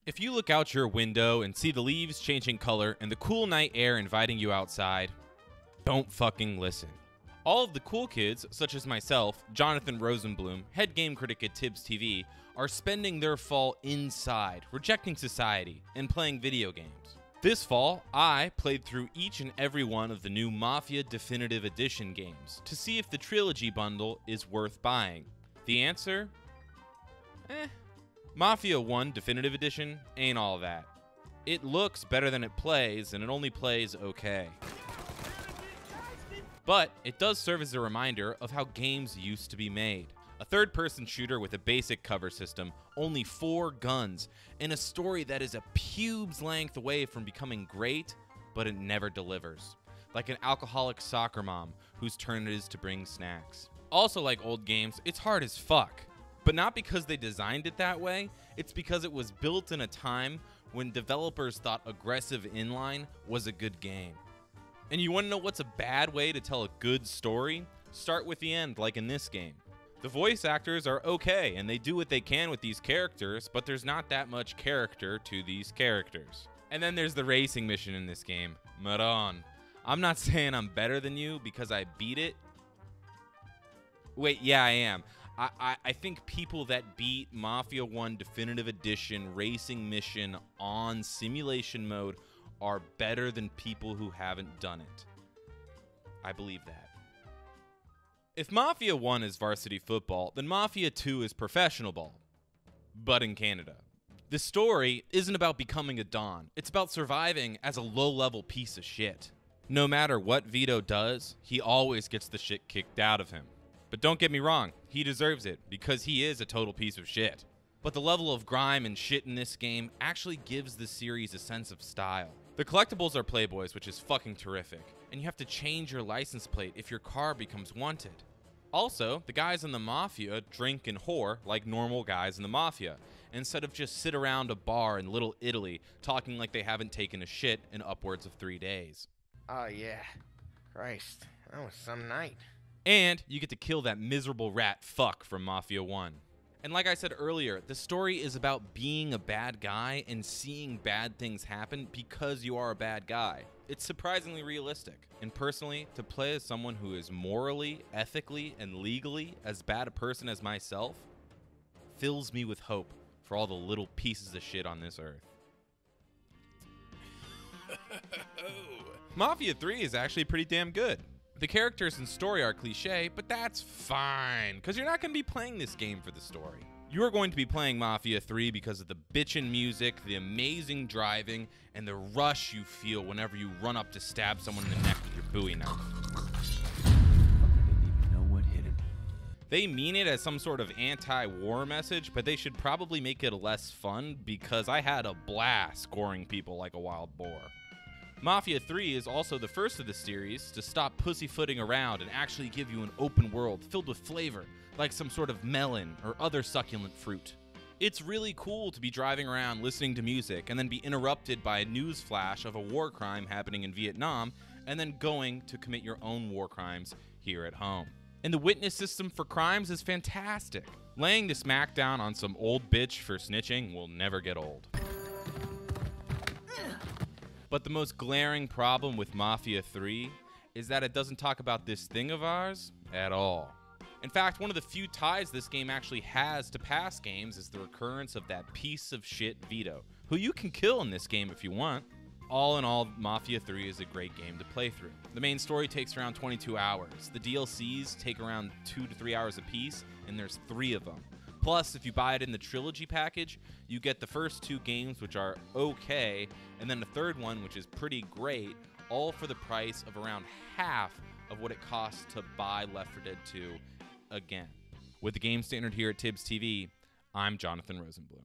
If you look out your window and see the leaves changing color and the cool night air inviting you outside, don't fucking listen. All of the cool kids, such as myself, Jonathan Rosenblum, head game critic at Tibbs TV, are spending their fall inside, rejecting society, and playing video games. This fall, I played through each and every one of the new Mafia Definitive Edition games to see if the trilogy bundle is worth buying. The answer? Mafia 1 Definitive Edition ain't all that. It looks better than it plays, and it only plays okay. But it does serve as a reminder of how games used to be made. A third-person shooter with a basic cover system, only 4 guns, and a story that is a pube's length away from becoming great, but it never delivers. Like an alcoholic soccer mom whose turn it is to bring snacks. Also like old games, it's hard as fuck. But not because they designed it that way, it's because it was built in a time when developers thought aggressive inline was a good game. And you want to know what's a bad way to tell a good story? Start with the end, like in this game. The voice actors are okay, and they do what they can with these characters, but there's not that much character to these characters. And then there's the racing mission in this game. Maron. I'm not saying I'm better than you because I beat it. Wait, yeah, I am. I think people that beat Mafia 1 Definitive Edition Racing Mission on simulation mode are better than people who haven't done it. I believe that. If Mafia 1 is varsity football, then Mafia 2 is professional ball. But in Canada. The story isn't about becoming a Don. It's about surviving as a low-level piece of shit. No matter what Vito does, he always gets the shit kicked out of him. But don't get me wrong, he deserves it, because he is a total piece of shit. But the level of grime and shit in this game actually gives the series a sense of style. The collectibles are Playboys, which is fucking terrific, and you have to change your license plate if your car becomes wanted. Also, the guys in the Mafia drink and whore like normal guys in the Mafia, instead of just sit around a bar in Little Italy talking like they haven't taken a shit in upwards of 3 days. Oh yeah. Christ, that was some night. And you get to kill that miserable rat fuck from Mafia 1. And like I said earlier, the story is about being a bad guy and seeing bad things happen because you are a bad guy. It's surprisingly realistic. And personally, to play as someone who is morally, ethically, and legally as bad a person as myself fills me with hope for all the little pieces of shit on this earth. Mafia 3 is actually pretty damn good. The characters and story are cliche, but that's fine, because you're not going to be playing this game for the story. You are going to be playing Mafia 3 because of the bitchin' music, the amazing driving, and the rush you feel whenever you run up to stab someone in the neck with your Bowie knife. I didn't even know what hit him. They mean it as some sort of anti-war message, but they should probably make it less fun, because I had a blast scoring people like a wild boar. Mafia 3 is also the first of the series to stop pussyfooting around and actually give you an open world filled with flavor, like some sort of melon or other succulent fruit. It's really cool to be driving around listening to music and then be interrupted by a news flash of a war crime happening in Vietnam and then going to commit your own war crimes here at home. And the witness system for crimes is fantastic. Laying the smackdown on some old bitch for snitching will never get old. But the most glaring problem with Mafia 3 is that it doesn't talk about this thing of ours at all. In fact, one of the few ties this game actually has to past games is the recurrence of that piece of shit Vito, who you can kill in this game if you want. All in all, Mafia 3 is a great game to play through. The main story takes around 22 hours. The DLCs take around 2 to 3 hours apiece, and there's 3 of them. Plus, if you buy it in the trilogy package, you get the first 2 games, which are okay, and then the third one, which is pretty great, all for the price of around half of what it costs to buy Left 4 Dead 2 again. With the game standard here at Tibbs TV, I'm Jonathan Rosenblum.